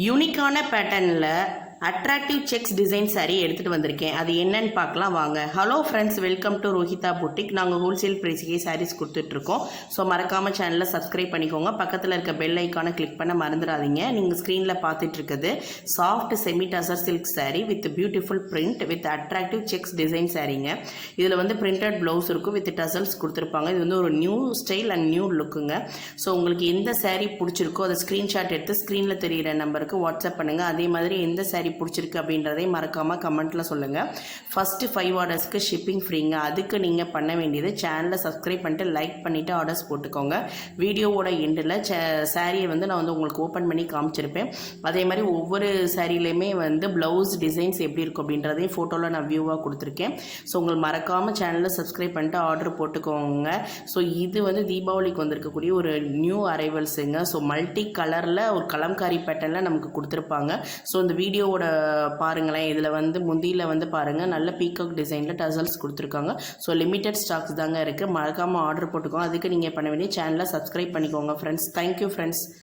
யூனிக்கான பேட்டர்னில் attractive checks design saree எடுத்துகிட்டு வந்திருக்கேன். அது என்னன்னு பார்க்கலாம் வாங்க. Hello friends, welcome to Rohitha boutique. நாங்கள் ஹோல்சேல் ப்ரைஸுக்கே சாரீஸ் கொடுத்துட்ருக்கோம். ஸோ மறக்காமல் சேனலை சப்ஸ்கிரைப் பண்ணிக்கோங்க. பக்கத்தில் இருக்க பெல் ஐக்கானை கிளிக் பண்ண மறந்துடாதீங்க. நீங்கள் ஸ்க்ரீனில் பார்த்துட்டு இருக்குது soft semi tussar silk saree with beautiful print with attractive checks design சாரீங்க. இதில் வந்து பிரிண்டட் ப்ளவுஸ் இருக்கும் வித் டசல்ஸ் கொடுத்துருப்பாங்க. இது வந்து ஒரு நியூ ஸ்டைல் அண்ட் நியூ லுக்குங்க. ஸோ உங்களுக்கு எந்த saree பிடிச்சிருக்கோ அதை ஸ்க்ரீன்ஷாட் எடுத்து ஸ்க்ரீனில் தெரிகிற நம்பருக்கு வாட்ஸ்அப் பண்ணுங்கள். அதே மாதிரி எந்த saree பிடிச்சிருக்கு அப்படின்றதை மறக்காமல் கமெண்ட்டில் சொல்லுங்கள். ஃபஸ்ட்டு 5 ஆர்டர்ஸ்க்கு ஷிப்பிங் ஃப்ரீங்க. அதுக்கு நீங்கள் பண்ண வேண்டியது சேனலை சப்ஸ்கிரைப் பண்ணிட்டு லைக் பண்ணிவிட்டு ஆர்டர்ஸ் போட்டுக்கோங்க. வீடியோவோட எண்டில் சாரியை வந்து நான் வந்து உங்களுக்கு ஓப்பன் பண்ணி காமிச்சிருப்பேன். அதே மாதிரி ஒவ்வொரு சாரிலையுமே வந்து ப்ளவுஸ் டிசைன்ஸ் எப்படி இருக்கும் அப்படின்றதையும் ஃபோட்டோவில் நான் வியூவாக கொடுத்துருக்கேன். ஸோ உங்களுக்கு மறக்காமல் சேனலில் சப்ஸ்கிரைப் பண்ணிட்டு ஆர்டர் போட்டுக்கோங்க. ஸோ இது வந்து தீபாவளிக்கு வந்திருக்கக்கூடிய ஒரு நியூ அரைவல்ஸுங்க. ஸோ மல்டி கலரில் ஒரு கலம்காரி பேட்டர்னில் நமக்கு கொடுத்துருப்பாங்க. ஸோ இந்த வீடியோவோட பாருங்களேன். இதில் வந்து முந்தியில் வந்து பாருங்கள், நல்ல பீகாக் டிசைனில் டசல்ஸ் கொடுத்துருக்காங்க. ஸோ லிமிட்டட் ஸ்டாக்ஸ் தாங்க இருக்குது. மறக்காமல் ஆர்டர் போட்டுக்கோங்க. அதுக்கு நீங்கள் பண்ண வேண்டிய சேனலை சப்ஸ்கிரைப் பண்ணிக்கோங்க ஃப்ரெண்ட்ஸ். Thank you friends.